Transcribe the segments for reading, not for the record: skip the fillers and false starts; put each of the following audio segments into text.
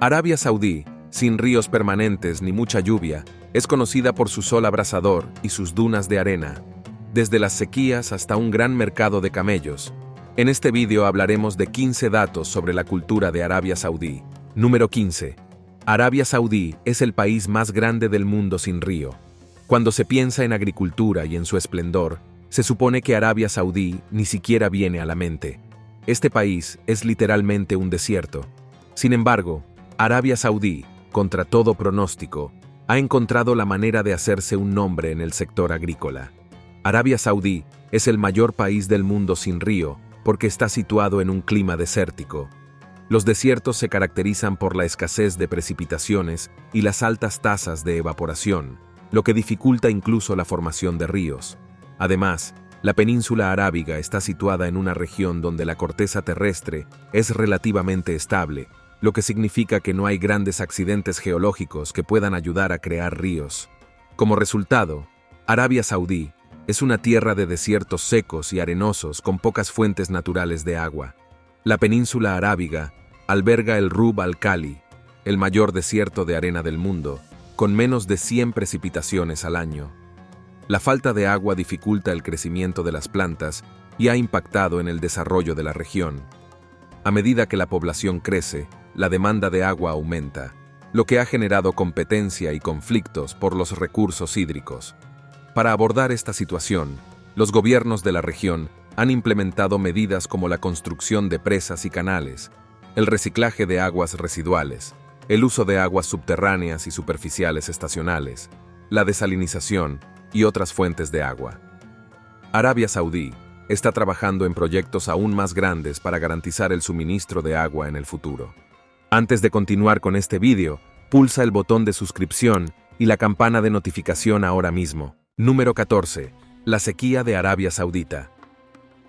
Arabia Saudí, sin ríos permanentes ni mucha lluvia, es conocida por su sol abrasador y sus dunas de arena, desde las sequías hasta un gran mercado de camellos. En este vídeo hablaremos de 15 datos sobre la cultura de Arabia Saudí. Número 15. Arabia Saudí es el país más grande del mundo sin río. Cuando se piensa en agricultura y en su esplendor, se supone que Arabia Saudí ni siquiera viene a la mente. Este país es literalmente un desierto. Sin embargo, Arabia Saudí, contra todo pronóstico, ha encontrado la manera de hacerse un nombre en el sector agrícola. Arabia Saudí es el mayor país del mundo sin río porque está situado en un clima desértico. Los desiertos se caracterizan por la escasez de precipitaciones y las altas tasas de evaporación, lo que dificulta incluso la formación de ríos. Además, la península arábiga está situada en una región donde la corteza terrestre es relativamente estable, lo que significa que no hay grandes accidentes geológicos que puedan ayudar a crear ríos. Como resultado, Arabia Saudí es una tierra de desiertos secos y arenosos con pocas fuentes naturales de agua. La península arábiga alberga el Rub al-Khali, el mayor desierto de arena del mundo, con menos de 100 precipitaciones al año. La falta de agua dificulta el crecimiento de las plantas y ha impactado en el desarrollo de la región. A medida que la población crece, la demanda de agua aumenta, lo que ha generado competencia y conflictos por los recursos hídricos. Para abordar esta situación, los gobiernos de la región han implementado medidas como la construcción de presas y canales, el reciclaje de aguas residuales, el uso de aguas subterráneas y superficiales estacionales, la desalinización y otras fuentes de agua. Arabia Saudí está trabajando en proyectos aún más grandes para garantizar el suministro de agua en el futuro. Antes de continuar con este vídeo, pulsa el botón de suscripción y la campana de notificación ahora mismo. Número 14. La sequía de Arabia Saudita.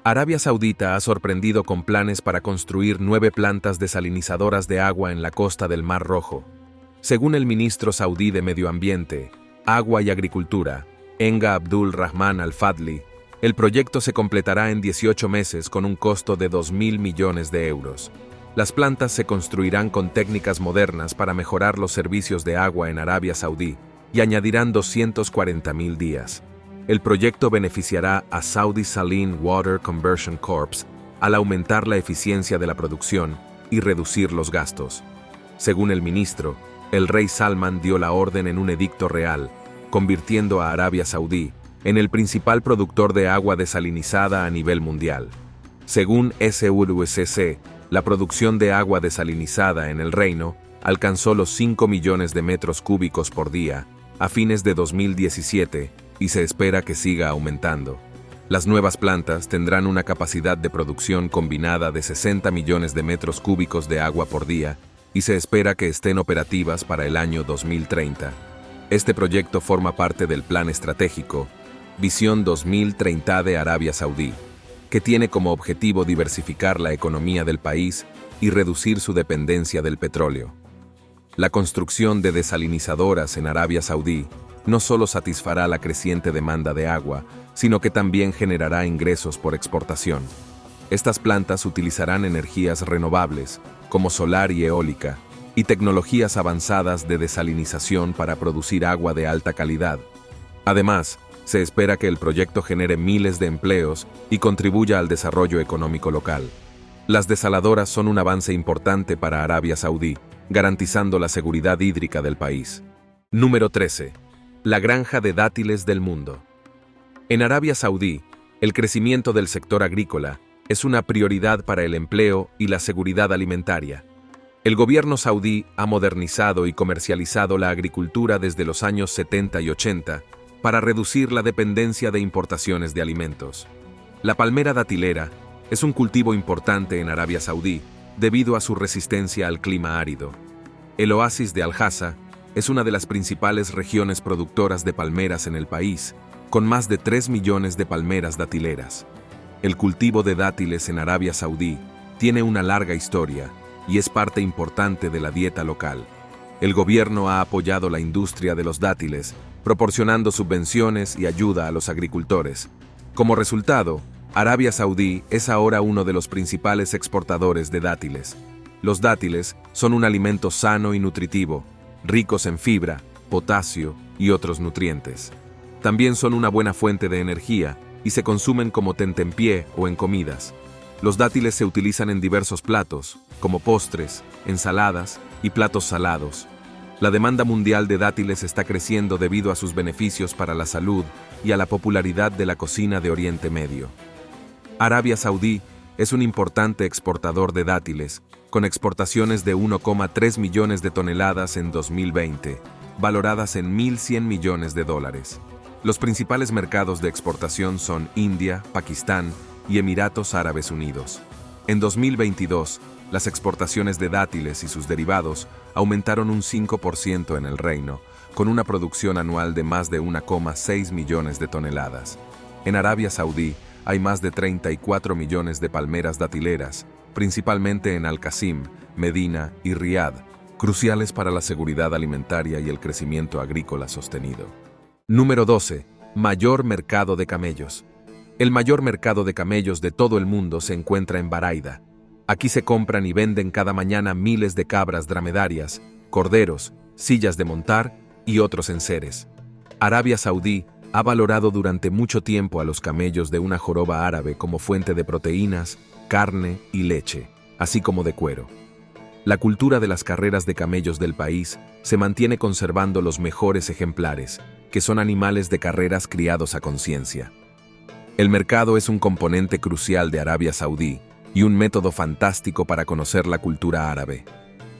Arabia Saudita ha sorprendido con planes para construir 9 plantas desalinizadoras de agua en la costa del Mar Rojo. Según el ministro saudí de Medio Ambiente, Agua y Agricultura, Enga Abdul Rahman Al-Fadli, el proyecto se completará en 18 meses con un costo de 2.000 millones de euros. Las plantas se construirán con técnicas modernas para mejorar los servicios de agua en Arabia Saudí y añadirán 240.000 días. El proyecto beneficiará a Saudi Saline Water Conversion Corps al aumentar la eficiencia de la producción y reducir los gastos. Según el ministro, el rey Salman dio la orden en un edicto real, convirtiendo a Arabia Saudí en el principal productor de agua desalinizada a nivel mundial. Según SULUSC, la producción de agua desalinizada en el reino alcanzó los 5 millones de metros cúbicos por día a fines de 2017 y se espera que siga aumentando. Las nuevas plantas tendrán una capacidad de producción combinada de 60 millones de metros cúbicos de agua por día y se espera que estén operativas para el año 2030. Este proyecto forma parte del Plan Estratégico Visión 2030 de Arabia Saudí, que tiene como objetivo diversificar la economía del país y reducir su dependencia del petróleo. La construcción de desalinizadoras en Arabia Saudí no solo satisfará la creciente demanda de agua, sino que también generará ingresos por exportación. Estas plantas utilizarán energías renovables, como solar y eólica, y tecnologías avanzadas de desalinización para producir agua de alta calidad. Además, se espera que el proyecto genere miles de empleos y contribuya al desarrollo económico local. Las desaladoras son un avance importante para Arabia Saudí, garantizando la seguridad hídrica del país. Número 13. La granja de dátiles del mundo. En Arabia Saudí, el crecimiento del sector agrícola es una prioridad para el empleo y la seguridad alimentaria. El gobierno saudí ha modernizado y comercializado la agricultura desde los años 70 y 80 para reducir la dependencia de importaciones de alimentos. La palmera datilera es un cultivo importante en Arabia Saudí debido a su resistencia al clima árido. El oasis de Al-Hasa es una de las principales regiones productoras de palmeras en el país, con más de 3 millones de palmeras datileras. El cultivo de dátiles en Arabia Saudí tiene una larga historia y es parte importante de la dieta local. El gobierno ha apoyado la industria de los dátiles, proporcionando subvenciones y ayuda a los agricultores. Como resultado, Arabia Saudí es ahora uno de los principales exportadores de dátiles. Los dátiles son un alimento sano y nutritivo, ricos en fibra, potasio y otros nutrientes. También son una buena fuente de energía y se consumen como tentempié o en comidas. Los dátiles se utilizan en diversos platos, como postres, ensaladas y platos salados. La demanda mundial de dátiles está creciendo debido a sus beneficios para la salud y a la popularidad de la cocina de Oriente Medio. Arabia Saudí es un importante exportador de dátiles, con exportaciones de 1,3 millones de toneladas en 2020, valoradas en 1.100 millones de dólares. Los principales mercados de exportación son India, Pakistán y Emiratos Árabes Unidos. En 2022, las exportaciones de dátiles y sus derivados aumentaron un 5% en el reino, con una producción anual de más de 1,6 millones de toneladas. En Arabia Saudí hay más de 34 millones de palmeras datileras, principalmente en Al-Qasim, Medina y Riad, cruciales para la seguridad alimentaria y el crecimiento agrícola sostenido. Número 12. Mayor mercado de camellos. El mayor mercado de camellos de todo el mundo se encuentra en Baraida. Aquí se compran y venden cada mañana miles de cabras dromedarias, corderos, sillas de montar y otros enseres. Arabia Saudí ha valorado durante mucho tiempo a los camellos de una joroba árabe como fuente de proteínas, carne y leche, así como de cuero. La cultura de las carreras de camellos del país se mantiene conservando los mejores ejemplares, que son animales de carreras criados a conciencia. El mercado es un componente crucial de Arabia Saudí y un método fantástico para conocer la cultura árabe.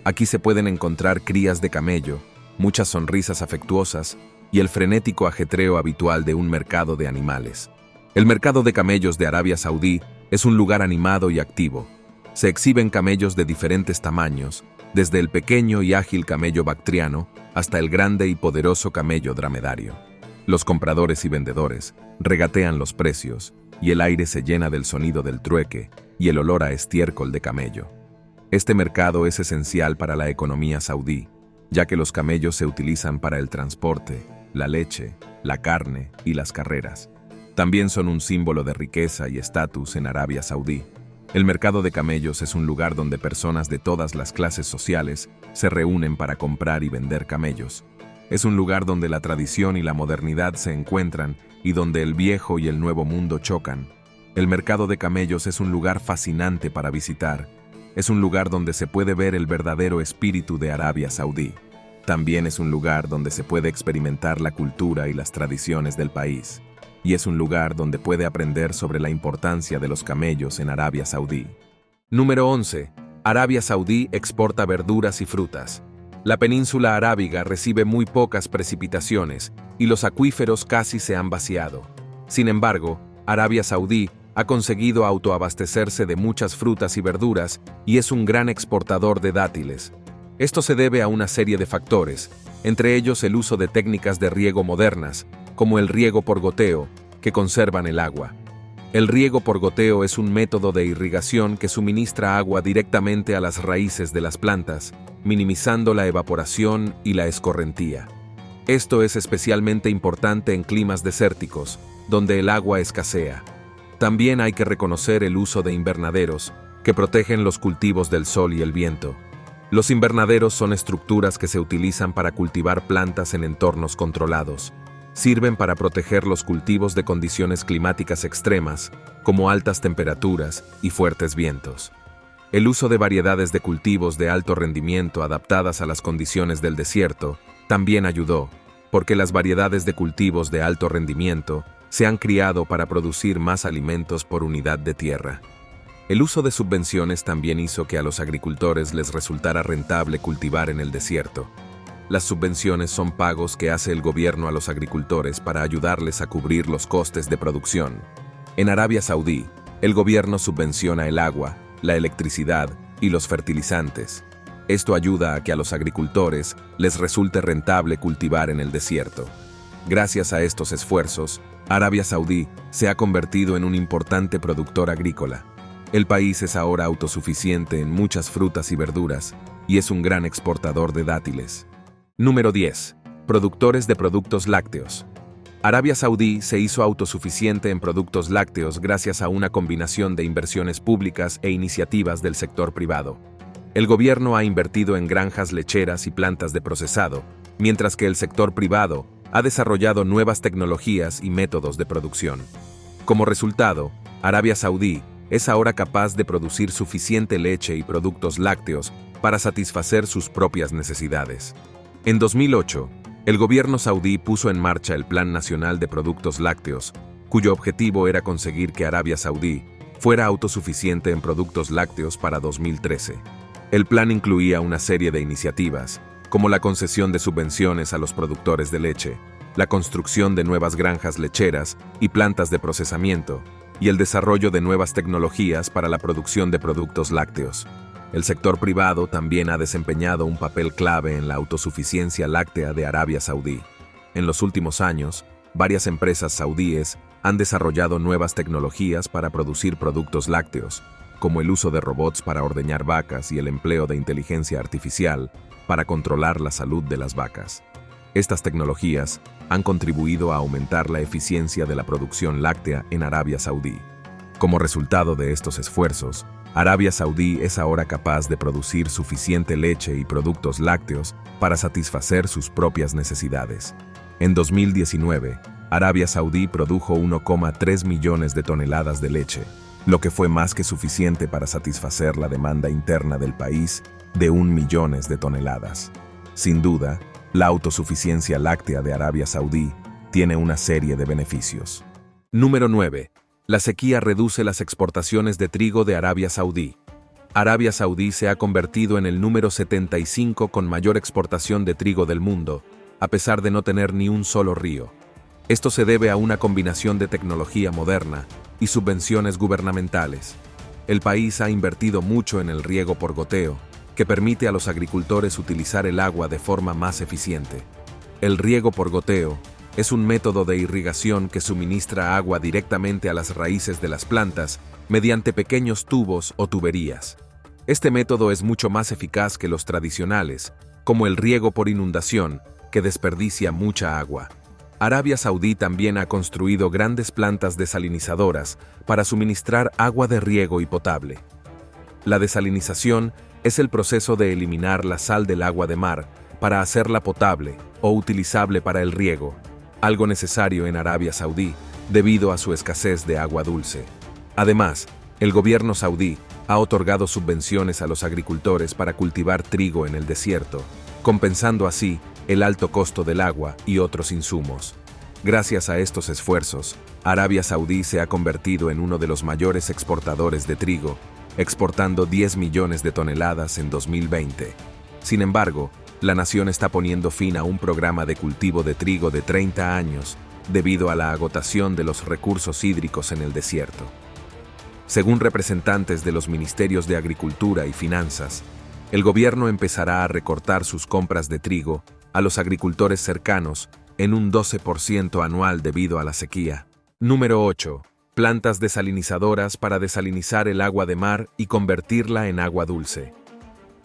Aquí se pueden encontrar crías de camello, muchas sonrisas afectuosas y el frenético ajetreo habitual de un mercado de animales. El mercado de camellos de Arabia Saudí es un lugar animado y activo. Se exhiben camellos de diferentes tamaños, desde el pequeño y ágil camello bactriano hasta el grande y poderoso camello dromedario. Los compradores y vendedores regatean los precios y el aire se llena del sonido del trueque y el olor a estiércol de camello. Este mercado es esencial para la economía saudí, ya que los camellos se utilizan para el transporte, la leche, la carne y las carreras. También son un símbolo de riqueza y estatus en Arabia Saudí. El mercado de camellos es un lugar donde personas de todas las clases sociales se reúnen para comprar y vender camellos. Es un lugar donde la tradición y la modernidad se encuentran y donde el viejo y el nuevo mundo chocan. El mercado de camellos es un lugar fascinante para visitar. Es un lugar donde se puede ver el verdadero espíritu de Arabia Saudí. También es un lugar donde se puede experimentar la cultura y las tradiciones del país. Y es un lugar donde puede aprender sobre la importancia de los camellos en Arabia Saudí. Número 11. Arabia Saudí exporta verduras y frutas. La península arábiga recibe muy pocas precipitaciones y los acuíferos casi se han vaciado. Sin embargo, Arabia Saudí ha conseguido autoabastecerse de muchas frutas y verduras y es un gran exportador de dátiles. Esto se debe a una serie de factores, entre ellos el uso de técnicas de riego modernas, como el riego por goteo, que conservan el agua. El riego por goteo es un método de irrigación que suministra agua directamente a las raíces de las plantas, minimizando la evaporación y la escorrentía. Esto es especialmente importante en climas desérticos, donde el agua escasea. También hay que reconocer el uso de invernaderos, que protegen los cultivos del sol y el viento. Los invernaderos son estructuras que se utilizan para cultivar plantas en entornos controlados. Sirven para proteger los cultivos de condiciones climáticas extremas, como altas temperaturas y fuertes vientos. El uso de variedades de cultivos de alto rendimiento adaptadas a las condiciones del desierto también ayudó, porque las variedades de cultivos de alto rendimiento se han criado para producir más alimentos por unidad de tierra. El uso de subvenciones también hizo que a los agricultores les resultara rentable cultivar en el desierto. Las subvenciones son pagos que hace el gobierno a los agricultores para ayudarles a cubrir los costes de producción. En Arabia Saudí, el gobierno subvenciona el agua, la electricidad y los fertilizantes. Esto ayuda a que a los agricultores les resulte rentable cultivar en el desierto. Gracias a estos esfuerzos, Arabia Saudí se ha convertido en un importante productor agrícola. El país es ahora autosuficiente en muchas frutas y verduras y es un gran exportador de dátiles. Número 10. Productores de productos lácteos. Arabia Saudí se hizo autosuficiente en productos lácteos gracias a una combinación de inversiones públicas e iniciativas del sector privado. El gobierno ha invertido en granjas lecheras y plantas de procesado, mientras que el sector privado ha desarrollado nuevas tecnologías y métodos de producción. Como resultado, Arabia Saudí es ahora capaz de producir suficiente leche y productos lácteos para satisfacer sus propias necesidades. En 2008, el gobierno saudí puso en marcha el Plan Nacional de Productos Lácteos, cuyo objetivo era conseguir que Arabia Saudí fuera autosuficiente en productos lácteos para 2013. El plan incluía una serie de iniciativas, como la concesión de subvenciones a los productores de leche, la construcción de nuevas granjas lecheras y plantas de procesamiento, y el desarrollo de nuevas tecnologías para la producción de productos lácteos. El sector privado también ha desempeñado un papel clave en la autosuficiencia láctea de Arabia Saudí. En los últimos años, varias empresas saudíes han desarrollado nuevas tecnologías para producir productos lácteos, como el uso de robots para ordeñar vacas y el empleo de inteligencia artificial para controlar la salud de las vacas. Estas tecnologías han contribuido a aumentar la eficiencia de la producción láctea en Arabia Saudí. Como resultado de estos esfuerzos, Arabia Saudí es ahora capaz de producir suficiente leche y productos lácteos para satisfacer sus propias necesidades. En 2019, Arabia Saudí produjo 1,3 millones de toneladas de leche, lo que fue más que suficiente para satisfacer la demanda interna del país de 1 millón de toneladas. Sin duda, la autosuficiencia láctea de Arabia Saudí tiene una serie de beneficios. Número 9. La sequía reduce las exportaciones de trigo de Arabia Saudí. Arabia Saudí se ha convertido en el número 75 con mayor exportación de trigo del mundo, a pesar de no tener ni un solo río. Esto se debe a una combinación de tecnología moderna y subvenciones gubernamentales. El país ha invertido mucho en el riego por goteo, que permite a los agricultores utilizar el agua de forma más eficiente. El riego por goteo es un método de irrigación que suministra agua directamente a las raíces de las plantas mediante pequeños tubos o tuberías. Este método es mucho más eficaz que los tradicionales, como el riego por inundación, que desperdicia mucha agua. Arabia Saudí también ha construido grandes plantas desalinizadoras para suministrar agua de riego y potable. La desalinización es el proceso de eliminar la sal del agua de mar para hacerla potable o utilizable para el riego, algo necesario en Arabia Saudí debido a su escasez de agua dulce. Además, el gobierno saudí ha otorgado subvenciones a los agricultores para cultivar trigo en el desierto, compensando así el alto costo del agua y otros insumos. Gracias a estos esfuerzos, Arabia Saudí se ha convertido en uno de los mayores exportadores de trigo, exportando 10 millones de toneladas en 2020. Sin embargo, la nación está poniendo fin a un programa de cultivo de trigo de 30 años debido a la agotación de los recursos hídricos en el desierto. Según representantes de los ministerios de Agricultura y Finanzas, el gobierno empezará a recortar sus compras de trigo a los agricultores cercanos en un 12% anual debido a la sequía. Número 8. Plantas desalinizadoras para desalinizar el agua de mar y convertirla en agua dulce.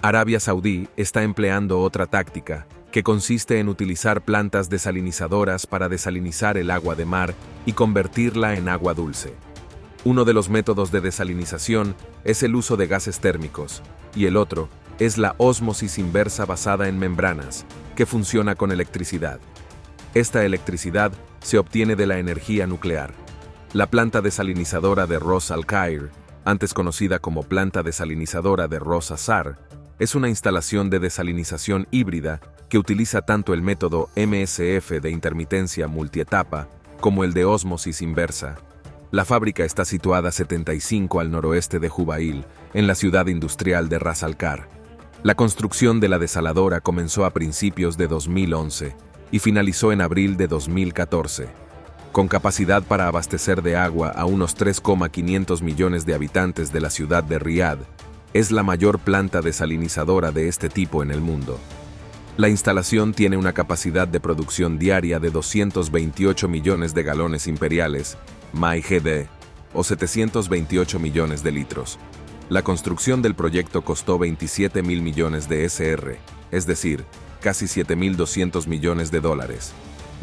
Arabia Saudí está empleando otra táctica, que consiste en utilizar plantas desalinizadoras para desalinizar el agua de mar y convertirla en agua dulce. Uno de los métodos de desalinización es el uso de gases térmicos, y el otro es la ósmosis inversa basada en membranas, que funciona con electricidad. Esta electricidad se obtiene de la energía nuclear. La planta desalinizadora de Ras Al Khair, antes conocida como planta desalinizadora de Ras Azhar, es una instalación de desalinización híbrida que utiliza tanto el método MSF de intermitencia multietapa como el de ósmosis inversa. La fábrica está situada 75 al noroeste de Jubail, en la ciudad industrial de Ras Al Khair. La construcción de la desaladora comenzó a principios de 2011 y finalizó en abril de 2014. Con capacidad para abastecer de agua a unos 3,500 millones de habitantes de la ciudad de Riad, es la mayor planta desalinizadora de este tipo en el mundo. La instalación tiene una capacidad de producción diaria de 228 millones de galones imperiales, MAIGD, o 728 millones de litros. La construcción del proyecto costó 27.000 millones de SR, es decir, casi 7.200 millones de dólares.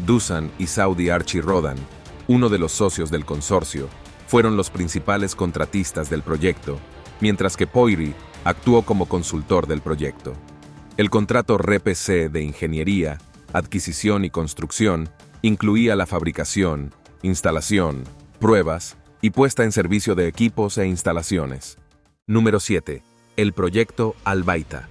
Doosan y Saudi Archi Rodan, uno de los socios del consorcio, fueron los principales contratistas del proyecto, mientras que Pöyry actuó como consultor del proyecto. El contrato RPC de ingeniería, adquisición y construcción incluía la fabricación, instalación, pruebas y puesta en servicio de equipos e instalaciones. Número 7. El proyecto Al-Baita.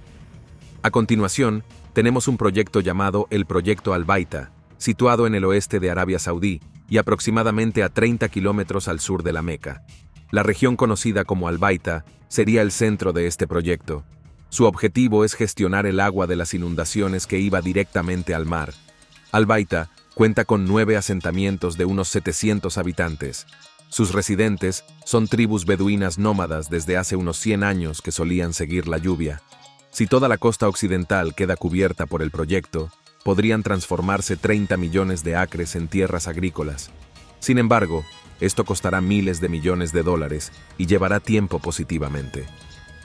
A continuación, tenemos un proyecto llamado el Proyecto Al-Baita, situado en el oeste de Arabia Saudí y aproximadamente a 30 kilómetros al sur de la Meca. La región conocida como Al-Baita sería el centro de este proyecto. Su objetivo es gestionar el agua de las inundaciones que iba directamente al mar. Al-Baita cuenta con 9 asentamientos de unos 700 habitantes. Sus residentes son tribus beduinas nómadas desde hace unos 100 años que solían seguir la lluvia. Si toda la costa occidental queda cubierta por el proyecto, podrían transformarse 30 millones de acres en tierras agrícolas. Sin embargo, esto costará miles de millones de dólares y llevará tiempo positivamente.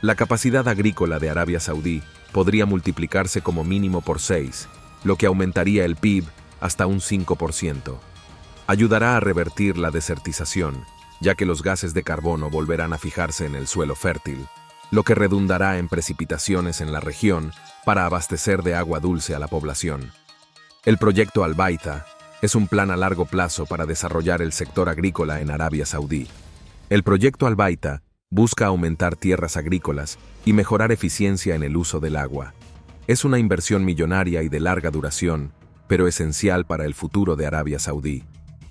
La capacidad agrícola de Arabia Saudí podría multiplicarse como mínimo por 6, lo que aumentaría el PIB hasta un 5%. Ayudará a revertir la desertización, ya que los gases de carbono volverán a fijarse en el suelo fértil, lo que redundará en precipitaciones en la región para abastecer de agua dulce a la población. El proyecto Al-Baita es un plan a largo plazo para desarrollar el sector agrícola en Arabia Saudí. El proyecto Al-Baita busca aumentar tierras agrícolas y mejorar eficiencia en el uso del agua. Es una inversión millonaria y de larga duración, pero esencial para el futuro de Arabia Saudí.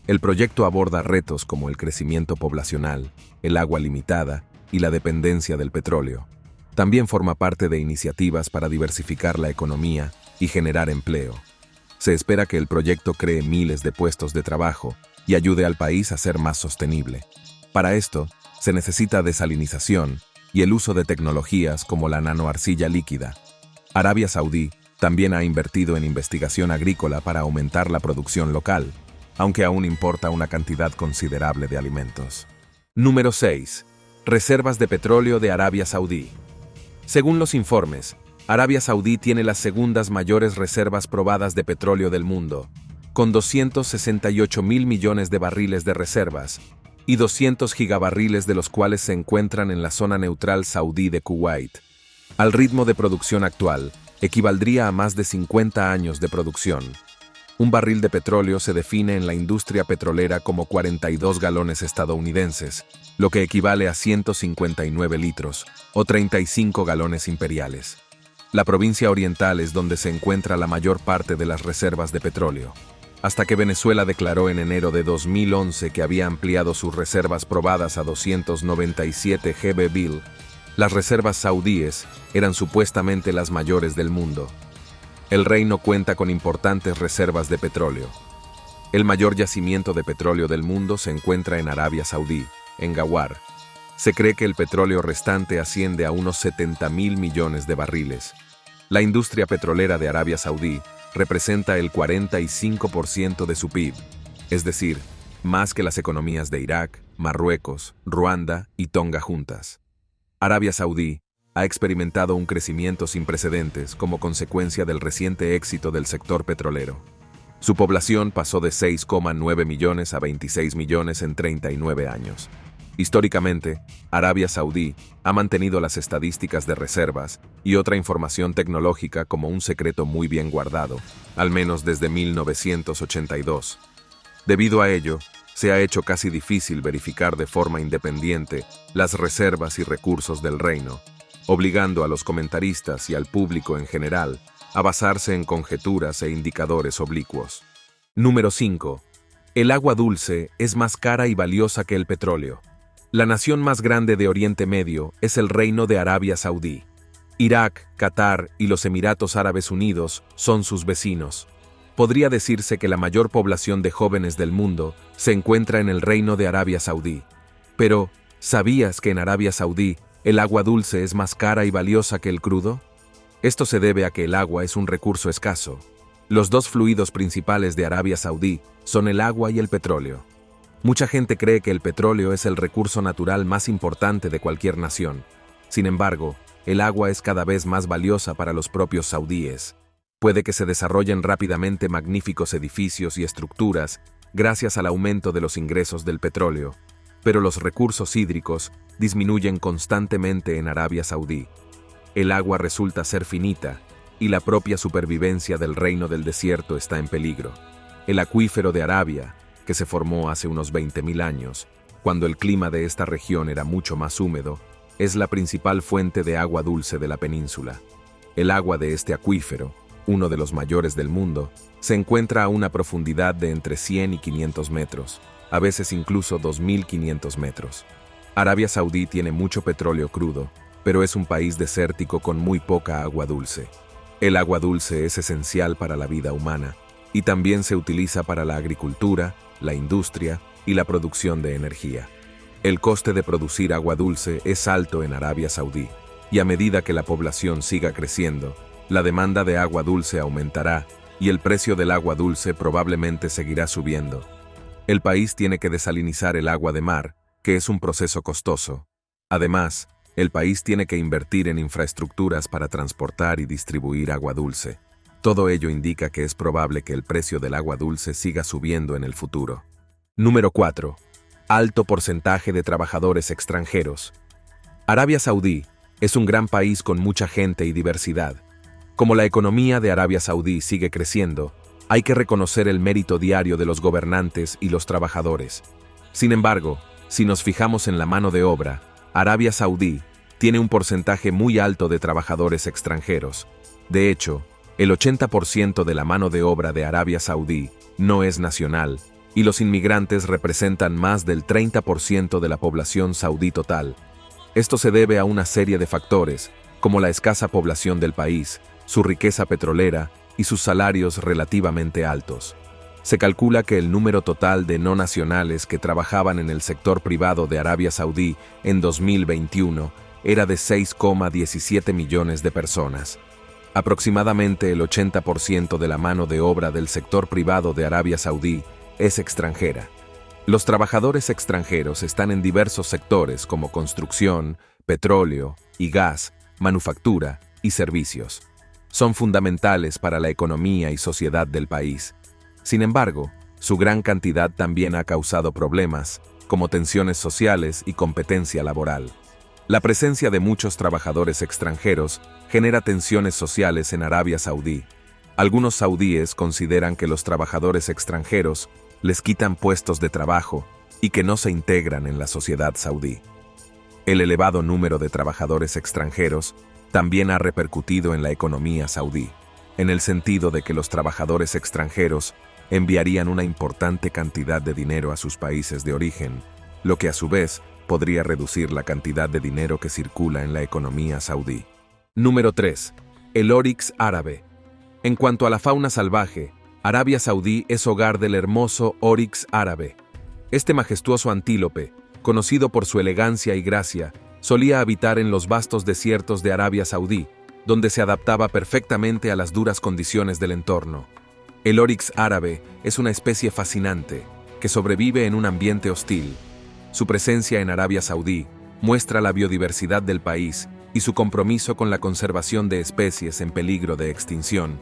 El proyecto aborda retos como el crecimiento poblacional, el agua limitada y la dependencia del petróleo. También forma parte de iniciativas para diversificar la economía y generar empleo. Se espera que el proyecto cree miles de puestos de trabajo y ayude al país a ser más sostenible. Para esto, se necesita desalinización y el uso de tecnologías como la nanoarcilla líquida. Arabia Saudí también ha invertido en investigación agrícola para aumentar la producción local, aunque aún importa una cantidad considerable de alimentos. Número 6. Reservas de petróleo de Arabia Saudí. Según los informes, Arabia Saudí tiene las segundas mayores reservas probadas de petróleo del mundo, con 268.000 millones de barriles de reservas, y 200 gigabarriles de los cuales se encuentran en la zona neutral saudí de Kuwait. Al ritmo de producción actual, equivaldría a más de 50 años de producción. Un barril de petróleo se define en la industria petrolera como 42 galones estadounidenses, lo que equivale a 159 litros, o 35 galones imperiales. La provincia oriental es donde se encuentra la mayor parte de las reservas de petróleo. Hasta que Venezuela declaró en enero de 2011 que había ampliado sus reservas probadas a 297 GBbil, las reservas saudíes eran supuestamente las mayores del mundo. El reino cuenta con importantes reservas de petróleo. El mayor yacimiento de petróleo del mundo se encuentra en Arabia Saudí, en Ghawar. Se cree que el petróleo restante asciende a unos 70.000 millones de barriles. La industria petrolera de Arabia Saudí representa el 45% de su PIB, es decir, más que las economías de Irak, Marruecos, Ruanda y Tonga juntas. Arabia Saudí ha experimentado un crecimiento sin precedentes como consecuencia del reciente éxito del sector petrolero. Su población pasó de 6,9 millones a 26 millones en 39 años. Históricamente, Arabia Saudí ha mantenido las estadísticas de reservas y otra información tecnológica como un secreto muy bien guardado, al menos desde 1982. Debido a ello, se ha hecho casi difícil verificar de forma independiente las reservas y recursos del reino, obligando a los comentaristas y al público en general a basarse en conjeturas e indicadores oblicuos. Número 5. El agua dulce es más cara y valiosa que el petróleo. La nación más grande de Oriente Medio es el Reino de Arabia Saudí. Irak, Qatar y los Emiratos Árabes Unidos son sus vecinos. Podría decirse que la mayor población de jóvenes del mundo se encuentra en el Reino de Arabia Saudí. Pero, ¿sabías que en Arabia Saudí el agua dulce es más cara y valiosa que el crudo? Esto se debe a que el agua es un recurso escaso. Los dos fluidos principales de Arabia Saudí son el agua y el petróleo. Mucha gente cree que el petróleo es el recurso natural más importante de cualquier nación. Sin embargo, el agua es cada vez más valiosa para los propios saudíes. Puede que se desarrollen rápidamente magníficos edificios y estructuras gracias al aumento de los ingresos del petróleo, pero los recursos hídricos disminuyen constantemente en Arabia Saudí. el agua resulta ser finita y la propia supervivencia del reino del desierto está en peligro. El acuífero de Arabia, que se formó hace unos 20.000 años, cuando el clima de esta región era mucho más húmedo, es la principal fuente de agua dulce de la península. El agua de este acuífero, uno de los mayores del mundo, se encuentra a una profundidad de entre 100 y 500 metros, a veces incluso 2.500 metros. Arabia Saudí tiene mucho petróleo crudo, pero es un país desértico con muy poca agua dulce. El agua dulce es esencial para la vida humana y también se utiliza para la agricultura, la industria y la producción de energía. El coste de producir agua dulce es alto en Arabia Saudí, y a medida que la población siga creciendo, la demanda de agua dulce aumentará y el precio del agua dulce probablemente seguirá subiendo. El país tiene que desalinizar el agua de mar, que es un proceso costoso. Además, el país tiene que invertir en infraestructuras para transportar y distribuir agua dulce. Todo ello indica que es probable que el precio del agua dulce siga subiendo en el futuro. Número 4. Alto porcentaje de trabajadores extranjeros. Arabia Saudí es un gran país con mucha gente y diversidad. Como la economía de Arabia Saudí sigue creciendo, hay que reconocer el mérito diario de los gobernantes y los trabajadores. Sin embargo, si nos fijamos en la mano de obra, Arabia Saudí tiene un porcentaje muy alto de trabajadores extranjeros. De hecho, el 80% de la mano de obra de Arabia Saudí no es nacional, y los inmigrantes representan más del 30% de la población saudí total. Esto se debe a una serie de factores, como la escasa población del país, su riqueza petrolera y sus salarios relativamente altos. Se calcula que el número total de no nacionales que trabajaban en el sector privado de Arabia Saudí en 2021 era de 6,17 millones de personas. Aproximadamente el 80% de la mano de obra del sector privado de Arabia Saudí es extranjera. Los trabajadores extranjeros están en diversos sectores como construcción, petróleo y gas, manufactura y servicios. Son fundamentales para la economía y sociedad del país. Sin embargo, su gran cantidad también ha causado problemas, como tensiones sociales y competencia laboral. La presencia de muchos trabajadores extranjeros genera tensiones sociales en Arabia Saudí. Algunos saudíes consideran que los trabajadores extranjeros les quitan puestos de trabajo y que no se integran en la sociedad saudí. El elevado número de trabajadores extranjeros también ha repercutido en la economía saudí, en el sentido de que los trabajadores extranjeros enviarían una importante cantidad de dinero a sus países de origen, lo que a su vez podría reducir la cantidad de dinero que circula en la economía saudí. Número 3. El oryx árabe. En cuanto a la fauna salvaje, Arabia Saudí es hogar del hermoso oryx árabe. Este majestuoso antílope, conocido por su elegancia y gracia, solía habitar en los vastos desiertos de Arabia Saudí, donde se adaptaba perfectamente a las duras condiciones del entorno. El oryx árabe es una especie fascinante, que sobrevive en un ambiente hostil. Su presencia en Arabia Saudí muestra la biodiversidad del país y su compromiso con la conservación de especies en peligro de extinción.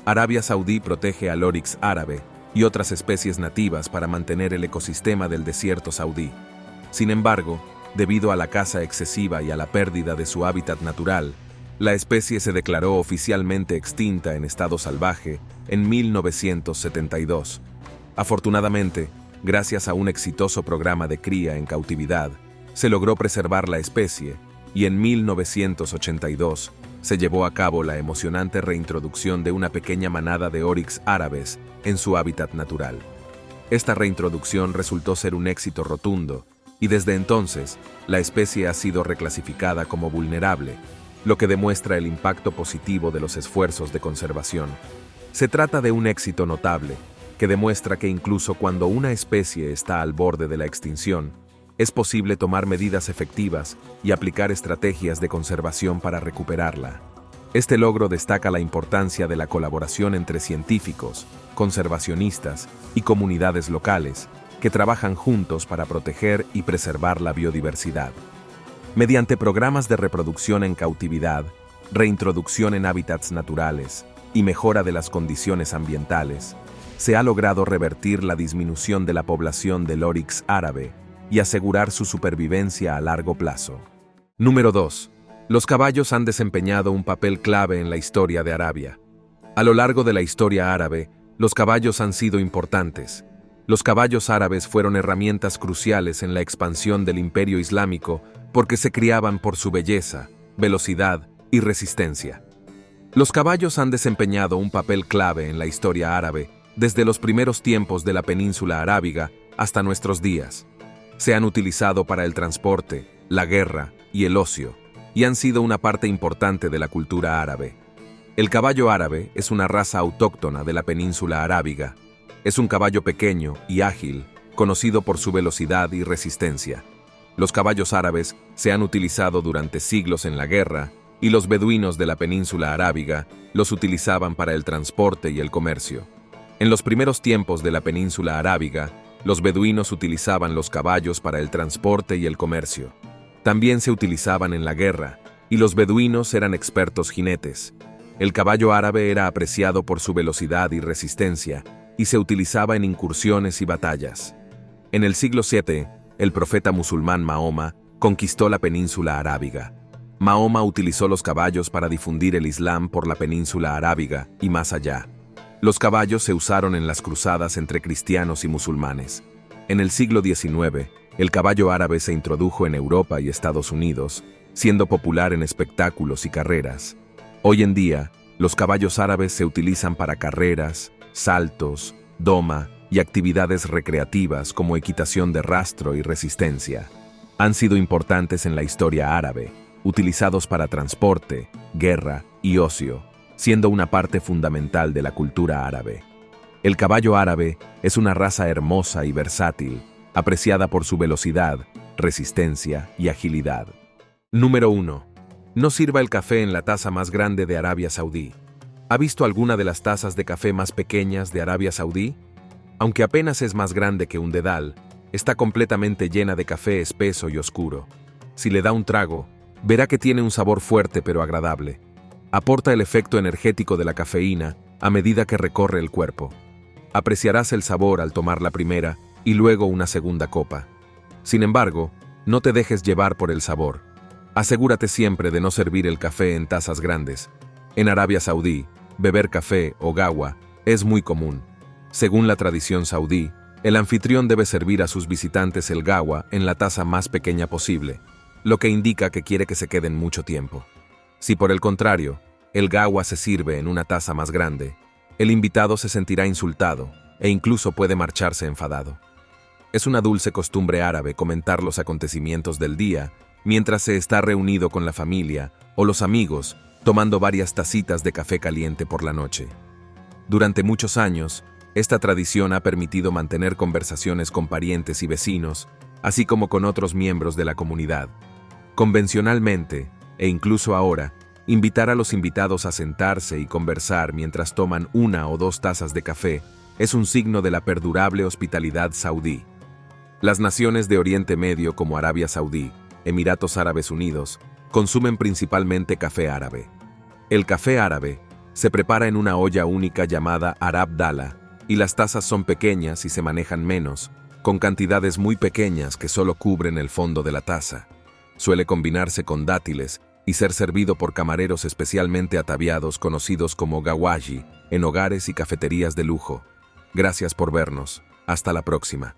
Arabia Saudí protege al oryx árabe y otras especies nativas para mantener el ecosistema del desierto saudí. Sin embargo, debido a la caza excesiva y a la pérdida de su hábitat natural, la especie se declaró oficialmente extinta en estado salvaje en 1972. Afortunadamente, gracias a un exitoso programa de cría en cautividad, se logró preservar la especie y en 1982 se llevó a cabo la emocionante reintroducción de una pequeña manada de oryx árabes en su hábitat natural. Esta reintroducción resultó ser un éxito rotundo y desde entonces la especie ha sido reclasificada como vulnerable, lo que demuestra el impacto positivo de los esfuerzos de conservación. Se trata de un éxito notable, que demuestra que incluso cuando una especie está al borde de la extinción, es posible tomar medidas efectivas y aplicar estrategias de conservación para recuperarla. Este logro destaca la importancia de la colaboración entre científicos, conservacionistas y comunidades locales, que trabajan juntos para proteger y preservar la biodiversidad. Mediante programas de reproducción en cautividad, reintroducción en hábitats naturales y mejora de las condiciones ambientales, se ha logrado revertir la disminución de la población del oryx árabe y asegurar su supervivencia a largo plazo. Número 2. Los caballos han desempeñado un papel clave en la historia de Arabia. A lo largo de la historia árabe, los caballos han sido importantes. Los caballos árabes fueron herramientas cruciales en la expansión del Imperio Islámico porque se criaban por su belleza, velocidad y resistencia. Los caballos han desempeñado un papel clave en la historia árabe desde los primeros tiempos de la península arábiga hasta nuestros días. Se han utilizado para el transporte, la guerra y el ocio, y han sido una parte importante de la cultura árabe. El caballo árabe es una raza autóctona de la península arábiga. Es un caballo pequeño y ágil, conocido por su velocidad y resistencia. Los caballos árabes se han utilizado durante siglos en la guerra, y los beduinos de la península arábiga los utilizaban para el transporte y el comercio. En los primeros tiempos de la península arábiga, los beduinos utilizaban los caballos para el transporte y el comercio. También se utilizaban en la guerra, y los beduinos eran expertos jinetes. El caballo árabe era apreciado por su velocidad y resistencia, y se utilizaba en incursiones y batallas. En el siglo VII, el profeta musulmán Mahoma conquistó la península arábiga. Mahoma utilizó los caballos para difundir el Islam por la península arábiga y más allá. Los caballos se usaron en las cruzadas entre cristianos y musulmanes. En el siglo XIX, el caballo árabe se introdujo en Europa y Estados Unidos, siendo popular en espectáculos y carreras. Hoy en día, los caballos árabes se utilizan para carreras, saltos, doma y actividades recreativas como equitación de rastro y resistencia. Han sido importantes en la historia árabe, utilizados para transporte, guerra y ocio, siendo una parte fundamental de la cultura árabe. El caballo árabe es una raza hermosa y versátil, apreciada por su velocidad, resistencia y agilidad. Número 1. No sirva el café en la taza más grande de Arabia Saudí. ¿Ha visto alguna de las tazas de café más pequeñas de Arabia Saudí? Aunque apenas es más grande que un dedal, está completamente llena de café espeso y oscuro. Si le da un trago, verá que tiene un sabor fuerte pero agradable. Aporta el efecto energético de la cafeína a medida que recorre el cuerpo. Apreciarás el sabor al tomar la primera y luego una segunda copa. Sin embargo, no te dejes llevar por el sabor. Asegúrate siempre de no servir el café en tazas grandes. En Arabia Saudí, beber café o gawa es muy común. Según la tradición saudí, el anfitrión debe servir a sus visitantes el gawa en la taza más pequeña posible, lo que indica que quiere que se queden mucho tiempo. Si por el contrario, el gawa se sirve en una taza más grande, el invitado se sentirá insultado e incluso puede marcharse enfadado. Es una dulce costumbre árabe comentar los acontecimientos del día mientras se está reunido con la familia o los amigos, tomando varias tacitas de café caliente por la noche. Durante muchos años, esta tradición ha permitido mantener conversaciones con parientes y vecinos, así como con otros miembros de la comunidad. Convencionalmente, e incluso ahora, invitar a los invitados a sentarse y conversar mientras toman una o dos tazas de café es un signo de la perdurable hospitalidad saudí. Las naciones de Oriente Medio como Arabia Saudí, Emiratos Árabes Unidos, consumen principalmente café árabe. El café árabe se prepara en una olla única llamada Arab Dala, y las tazas son pequeñas y se manejan menos, con cantidades muy pequeñas que solo cubren el fondo de la taza. Suele combinarse con dátiles y ser servido por camareros especialmente ataviados conocidos como gawaji en hogares y cafeterías de lujo. Gracias por vernos. Hasta la próxima.